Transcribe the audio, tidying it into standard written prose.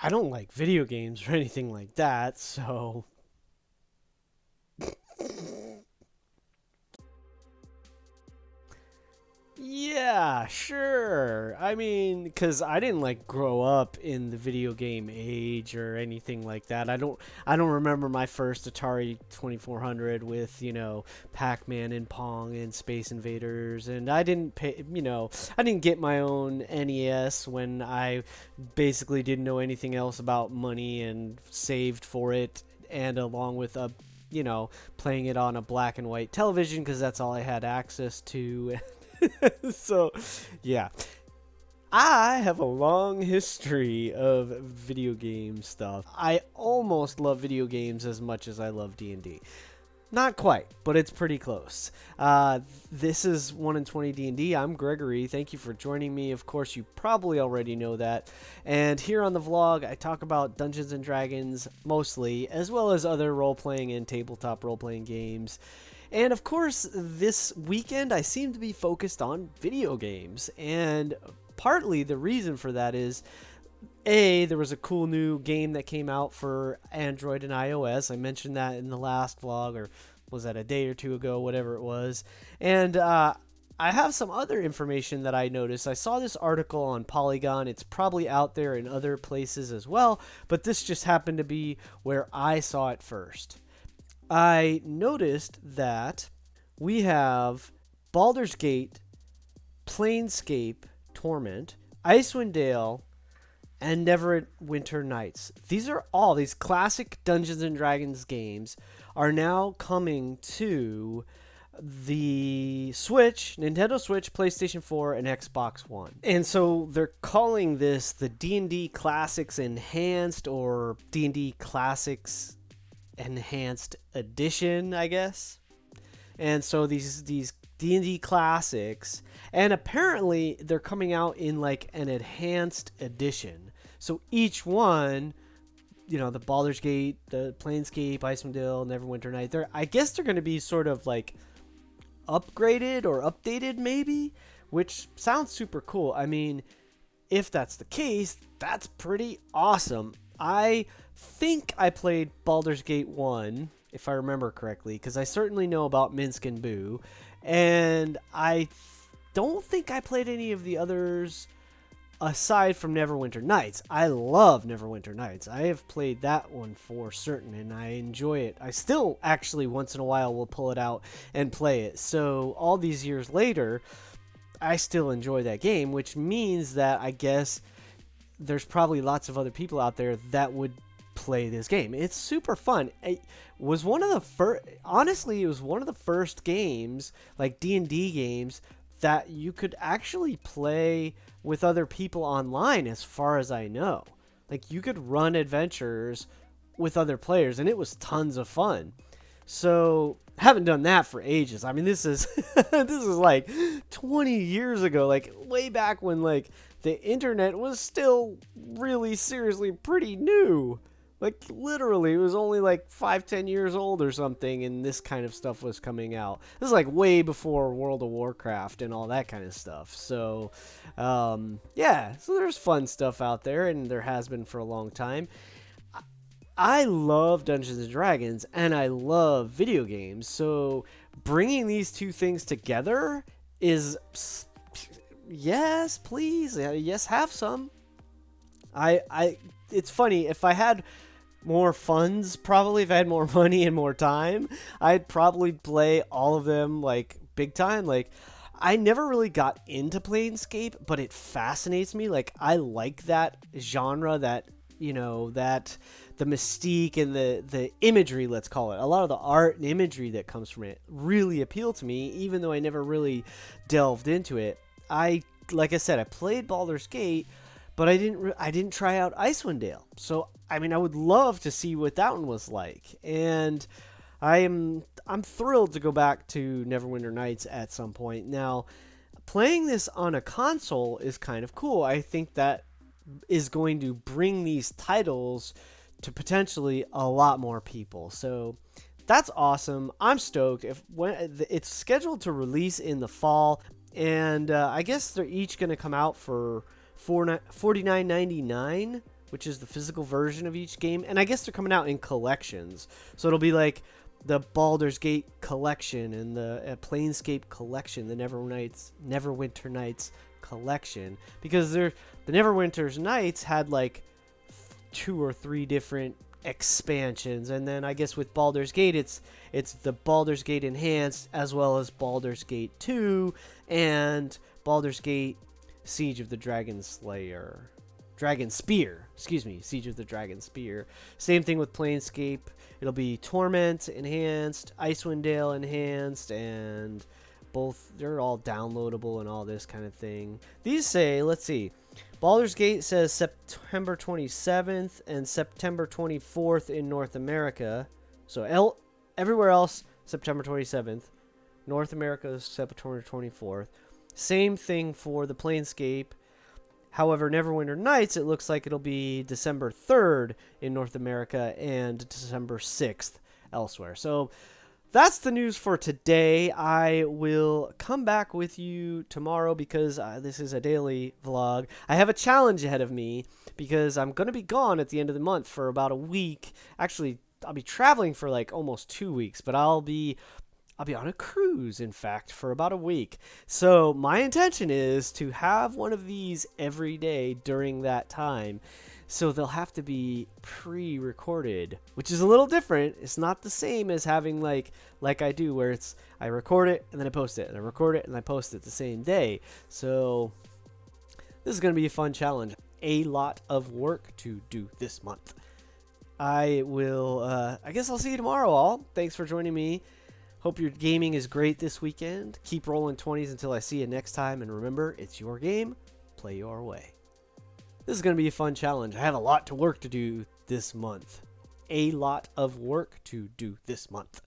I don't like video games or anything like that, so yeah, sure. I mean, because I didn't like grow up in the video game age or anything like that. I don't remember my first Atari 2400 with, Pac-Man and Pong and Space Invaders, and I didn't pay, I didn't get my own NES when I basically didn't know anything else about money and saved for it, and along with playing it on a black and white television because that's all I had access to. So, yeah. I have a long history of video game stuff. I almost love video games as much as I love D&D. Not quite, but it's pretty close. This is 1 in 20 D&D. I'm Gregory. Thank you for joining me. Of course, you probably already know that. And here on the vlog, I talk about Dungeons & Dragons mostly, as well as other role-playing and tabletop role-playing games. And of course, this weekend I seem to be focused on video games. And partly the reason for that is, there was a cool new game that came out for Android and iOS. I mentioned that in the last vlog, or was that a day or two ago, whatever it was. And I have some other information that I noticed. I saw this article on Polygon. It's probably out there in other places as well, but this just happened to be where I saw it first. I noticed that we have Baldur's Gate, Planescape, Torment, Icewind Dale, and Neverwinter Nights. These classic Dungeons and Dragons games are now coming to the Switch, Nintendo Switch, PlayStation 4, and Xbox One. And so they're calling this the D&D Classics Enhanced, or D&D Classics Enhanced Edition, I guess. And so these D&D classics, and apparently they're coming out in like an enhanced edition. So each one, the Baldur's Gate, the Planescape, Icewind Dale, Neverwinter Nights, I guess they're going to be sort of like upgraded or updated maybe, which sounds super cool. I mean, if that's the case, that's pretty awesome. I think I played Baldur's Gate 1, if I remember correctly, because I certainly know about Minsk and Boo, and I don't think I played any of the others aside from Neverwinter Nights. I love Neverwinter Nights. I have played that one for certain, and I enjoy it. I still actually once in a while will pull it out and play it. So all these years later, I still enjoy that game, which means that I guess there's probably lots of other people out there that would play this game. It's super fun. It was one of the first, honestly, it was one of the first games, like D&D games, that you could actually play with other people online, as far as I know. Like, you could run adventures with other players, and it was tons of fun. So, haven't done that for ages. I mean, this is this is like 20 years ago, like way back when like the internet was still really seriously pretty new. Like, literally, it was only like 5-10 years old or something, and this kind of stuff was coming out. This is like way before World of Warcraft and all that kind of stuff. So, yeah, so there's fun stuff out there, and there has been for a long time. I love Dungeons and Dragons, and I love video games, so bringing these two things together is, yes, please, yes, have some. It's funny, if I had more funds, probably, if I had more money and more time, I'd probably play all of them, like, big time. Like, I never really got into Planescape, but it fascinates me. Like, I like that genre, that, that the mystique and the imagery, let's call it. A lot of the art and imagery that comes from it really appeal to me, even though I never really delved into it. Like I said, I played Baldur's Gate, but I didn't try out Icewind Dale. So, I mean, I would love to see what that one was like. And I'm thrilled to go back to Neverwinter Nights at some point. Now, playing this on a console is kind of cool. I think that is going to bring these titles to potentially a lot more people. So that's awesome. I'm stoked. It's scheduled to release in the fall, and I guess they're each going to come out for $49.99 which is the physical version of each game. And I guess they're coming out in collections. So it'll be like the Baldur's Gate collection and the Planescape collection, the Neverwinter Nights collection. Because the Neverwinter Nights had like 2 or 3 different expansions, and then I guess with Baldur's Gate it's the Baldur's Gate Enhanced, as well as Baldur's Gate 2 and Baldur's Gate Siege of the Dragon Spear, Siege of the Dragon Spear. Same thing with Planescape. It'll be Torment Enhanced, Icewind Dale Enhanced, and both, they're all downloadable and all this kind of thing. These say, let's see, Baldur's Gate says September 27th and September 24th in North America. So everywhere else, September 27th. North America is September 24th. Same thing for the Planescape. However, Neverwinter Nights, it looks like it'll be December 3rd in North America and December 6th elsewhere. So that's the news for today. I will come back with you tomorrow because this is a daily vlog. I have a challenge ahead of me because I'm going to be gone at the end of the month for about a week. Actually, I'll be traveling for like almost 2 weeks, but I'll be on a cruise, in fact, for about a week. So my intention is to have one of these every day during that time. So they'll have to be pre-recorded, which is a little different. It's not the same as having like I do, where I record it and then I post it, and I record it and I post it the same day. So this is going to be a fun challenge. A lot of work to do this month. I guess I'll see you tomorrow, all. Thanks for joining me. Hope your gaming is great this weekend. Keep rolling 20s until I see you next time. And remember, it's your game. Play your way. This is going to be a fun challenge. I have a lot to do this month. A lot of work to do this month.